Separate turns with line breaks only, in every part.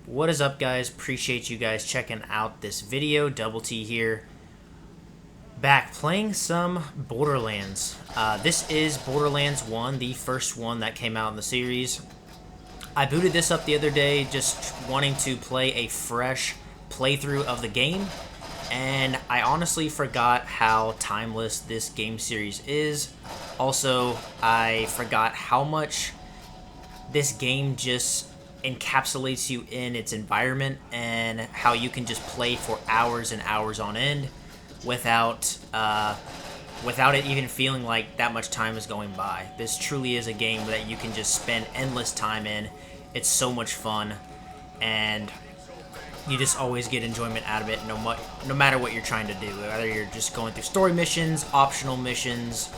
What is up, guys? Appreciate you guys checking out this video. Double T here, back playing some Borderlands. This is Borderlands 1, the first one that came out in the series. I booted this up the other day just wanting to play a fresh playthrough of the game, and I honestly forgot how timeless this game series is. Also, I forgot how much this game just encapsulates you in its environment and how you can just play for hours and hours on end without it even feeling like that much time is going by. This truly is a game that you can just spend endless time in. It's so much fun, and you just always get enjoyment out of it, no matter what you're trying to do. Whether you're just going through story missions, optional missions,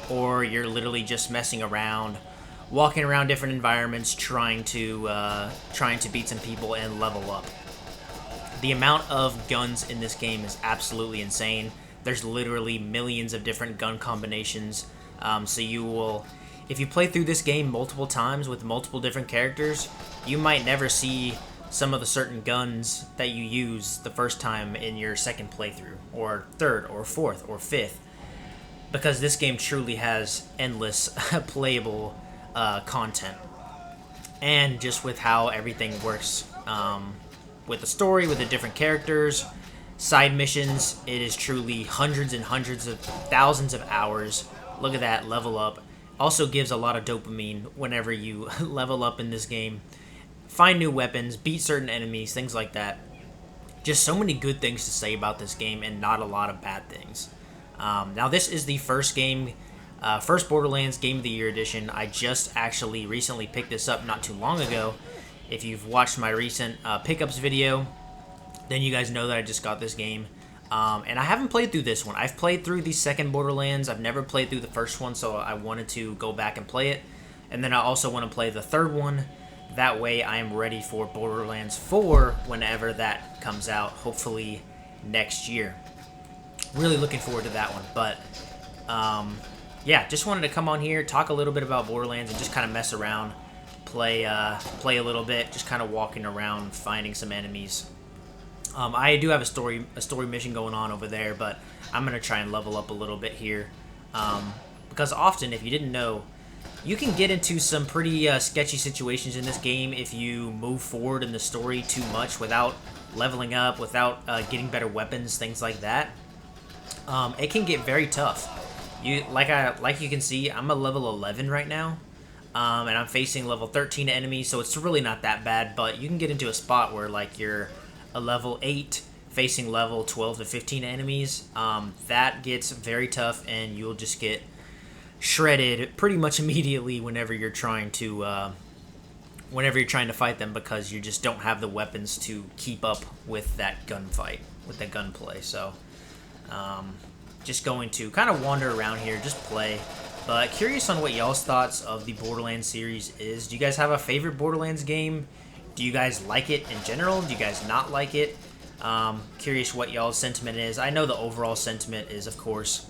or you're literally just messing around, walking around different environments, trying to beat some people and level up. The amount of guns in this game is absolutely insane. There's literally millions of different gun combinations. So you will, if you play through this game multiple times with multiple different characters, you might never see some of the certain guns that you use the first time in your second playthrough, or third, or fourth, or fifth, because this game truly has endless playable content. And just with how everything works, with the story, with the different characters, side missions, it is truly hundreds and hundreds of thousands of hours. Look at that, level up. Also gives a lot of dopamine whenever you level up in this game. Find new weapons, beat certain enemies, things like that. Just so many good things to say about this game and not a lot of bad things. Now this is the first game, first Borderlands Game of the Year edition. I just actually recently picked this up not too long ago. If you've watched my recent pickups video, then you guys know that I just got this game. And I haven't played through this one. I've played through the second Borderlands. I've never played through the first one, so I wanted to go back and play it. And then I also want to play the third one. That way I am ready for Borderlands 4 whenever that comes out, hopefully next year. Really looking forward to that one. But yeah, just wanted to come on here, talk a little bit about Borderlands, and just kind of mess around, play a little bit, just kind of walking around, finding some enemies. I do have a story mission going on over there, but I'm gonna try and level up a little bit here, because often, if you didn't know, you can get into some pretty sketchy situations in this game if you move forward in the story too much without leveling up, without getting better weapons, things like that. It can get very tough. Like you can see, I'm a level 11 right now, and I'm facing level 13 enemies, so it's really not that bad. But you can get into a spot where like you're a level 8 facing level 12 to 15 enemies. That gets very tough, and you'll just get shredded pretty much immediately whenever you're trying to fight them, because you just don't have the weapons to keep up with that gunfight, with that gunplay. So just going to kind of wander around here, just play. But curious on what y'all's thoughts of the Borderlands series is. Do you guys have a favorite Borderlands game? Do you guys like it in general? Do you guys not like it? Curious what y'all's sentiment is. I know the overall sentiment is, of course,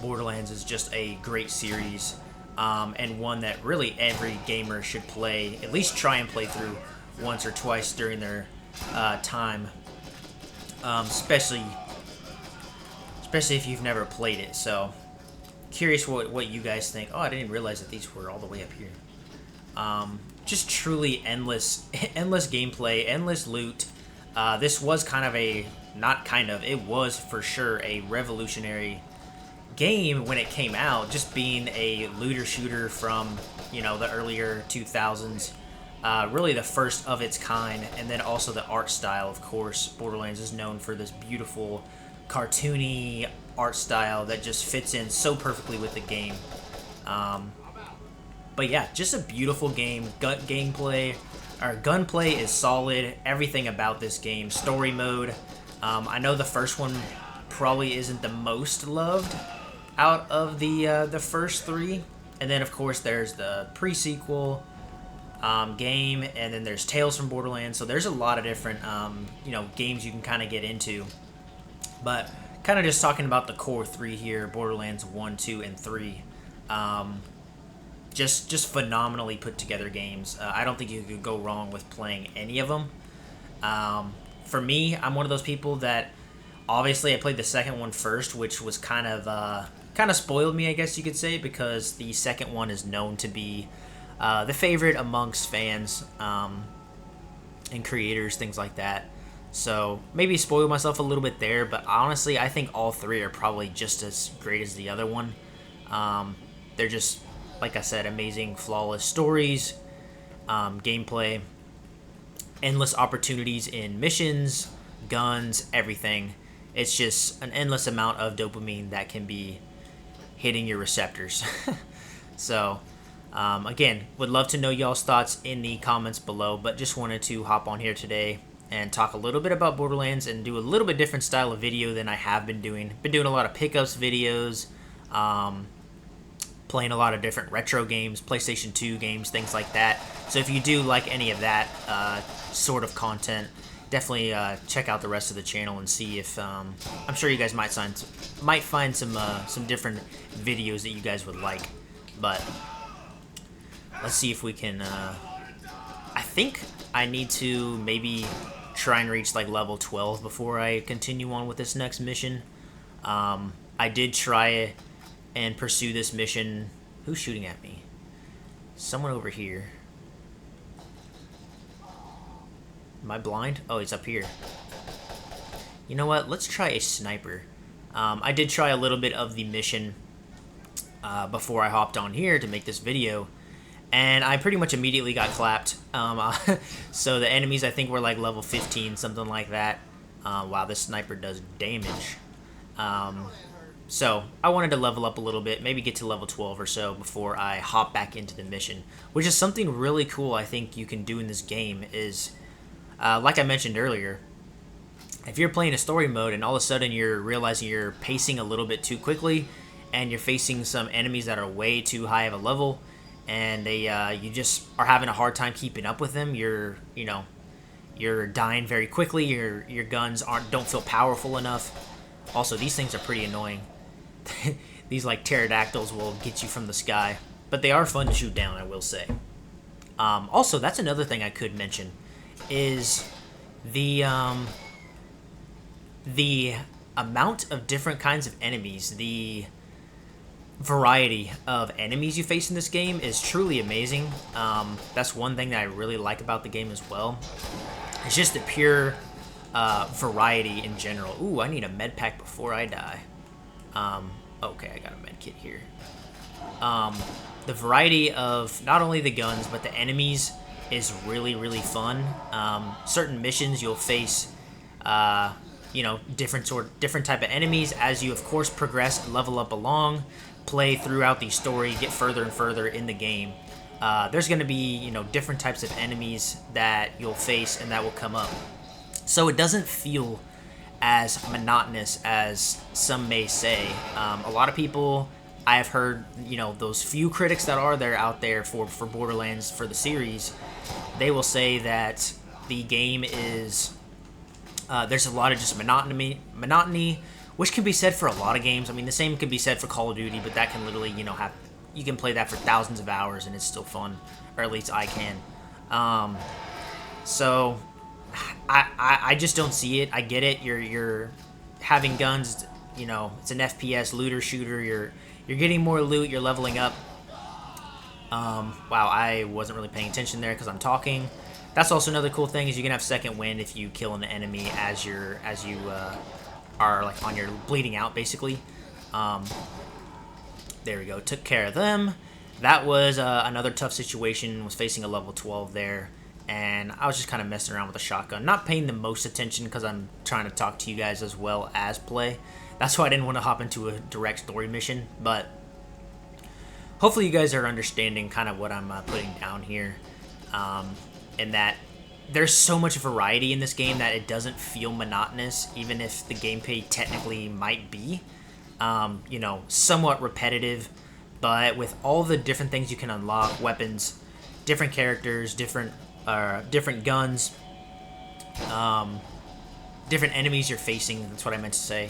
Borderlands is just a great series, and one that really every gamer should play, at least try and play through once or twice during their time, especially if you've never played it. So curious what you guys think. Oh, I didn't realize that these were all the way up here. Just truly endless gameplay, endless loot. This was it was for sure a revolutionary game when it came out, just being a looter shooter from, the earlier 2000s. Really the first of its kind, and then also the art style. Of course, Borderlands is known for this beautiful cartoony art style that just fits in so perfectly with the game. But yeah, just a beautiful game. Gunplay is solid. Everything about this game. Story mode. I know the first one probably isn't the most loved out of the first three, and then of course there's the pre-sequel game, and then there's Tales from Borderlands. So there's a lot of different games you can kind of get into. But kind of just talking about the core three here: Borderlands 1, 2, and 3. just phenomenally put together games. I don't think you could go wrong with playing any of them. For me, I'm one of those people that obviously I played the second one first, which was kind of spoiled me, I guess you could say, because the second one is known to be the favorite amongst fans and creators, things like that. So maybe spoiled myself a little bit there, but honestly, I think all three are probably just as great as the other one. They're just, like I said, amazing, flawless stories, gameplay, endless opportunities in missions, guns, everything. It's just an endless amount of dopamine that can be hitting your receptors. So, again, would love to know y'all's thoughts in the comments below, but just wanted to hop on here today and talk a little bit about Borderlands and do a little bit different style of video than I have been doing. Been doing a lot of pickups videos, playing a lot of different retro games, PlayStation 2 games, things like that. So if you do like any of that sort of content, definitely check out the rest of the channel and see if I'm sure you guys might find some different videos that you guys would like. But let's see if we can. I think I need to maybe try and reach like level 12 before I continue on with this next mission. I did try and pursue this mission. Who's shooting at me? Someone over here. Am I blind? Oh, he's up here. You know what? Let's try a sniper. I did try a little bit of the mission before I hopped on here to make this video, and I pretty much immediately got clapped. So the enemies, I think, were like level 15, something like that. Wow, this sniper does damage. So I wanted to level up a little bit, maybe get to level 12 or so before I hop back into the mission, which is something really cool I think you can do in this game is, like I mentioned earlier, if you're playing a story mode and all of a sudden you're realizing you're pacing a little bit too quickly and you're facing some enemies that are way too high of a level and you just are having a hard time keeping up with them, you're dying very quickly, your guns don't feel powerful enough. Also, these things are pretty annoying. These like pterodactyls will get you from the sky, but they are fun to shoot down, I will say. Also, that's another thing I could mention is the amount of different kinds of enemies, the variety of enemies you face in this game is truly amazing. That's one thing that I really like about the game as well. It's just the pure variety in general. Ooh, I need a med pack before I die. Okay, I got a med kit here. The variety of not only the guns but the enemies is really, really fun. Certain missions you'll face, different type of enemies as you of course progress and level up along, play throughout the story, get further and further in the game. There's going to be different types of enemies that you'll face and that will come up. So it doesn't feel as monotonous as some may say. A lot of people, I have heard, those few critics that are out there for Borderlands, for the series, they will say that the game is, there's a lot of just monotony, which can be said for a lot of games. I mean, the same could be said for Call of Duty, but that can literally, you can play that for thousands of hours and it's still fun, or at least I can. So I just don't see it. I get it. You're having guns. It's an FPS looter shooter. You're getting more loot. You're leveling up. Wow, I wasn't really paying attention there because I'm talking. That's also another cool thing is you can have second wind if you kill an enemy as you are like on your bleeding out basically. There we go. Took care of them. That was another tough situation. Was facing a level 12 there. And I was just kind of messing around with the shotgun. Not paying the most attention because I'm trying to talk to you guys as well as play. That's why I didn't want to hop into a direct story mission. But hopefully you guys are understanding kind of what I'm putting down here. And that there's so much variety in this game that it doesn't feel monotonous. Even if the gameplay technically might be, somewhat repetitive. But with all the different things you can unlock, weapons, different characters, different guns, different enemies you're facing, that's what I meant to say.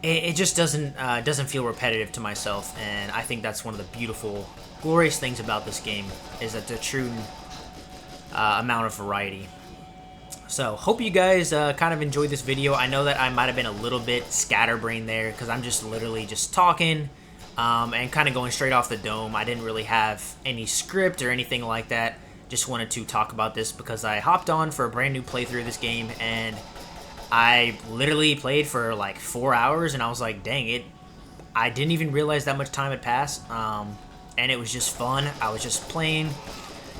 it just doesn't feel repetitive to myself, and I think that's one of the beautiful, glorious things about this game is that the true amount of variety. So, hope you guys kind of enjoyed this video. I know that I might have been a little bit scatterbrained there because I'm just literally just talking and kind of going straight off the dome. I didn't really have any script or anything like that. Just wanted to talk about this because I hopped on for a brand new playthrough of this game, and I literally played for like 4 hours, and I was like, dang it, I didn't even realize that much time had passed, and it was just fun. I was just playing,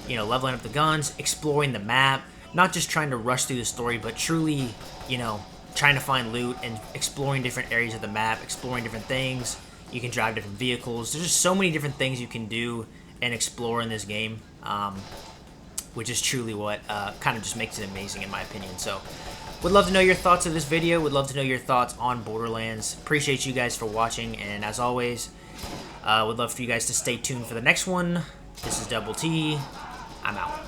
you know, leveling up the guns, exploring the map, not just trying to rush through the story, but truly, you know, trying to find loot and exploring different areas of the map, exploring different things. You can drive different vehicles. There's just so many different things you can do and explore in this game, which is truly what kind of just makes it amazing in my opinion. So, would love to know your thoughts of this video. Would love to know your thoughts on Borderlands. Appreciate you guys for watching, and as always, would love for you guys to stay tuned for the next one. This is Double T. I'm out.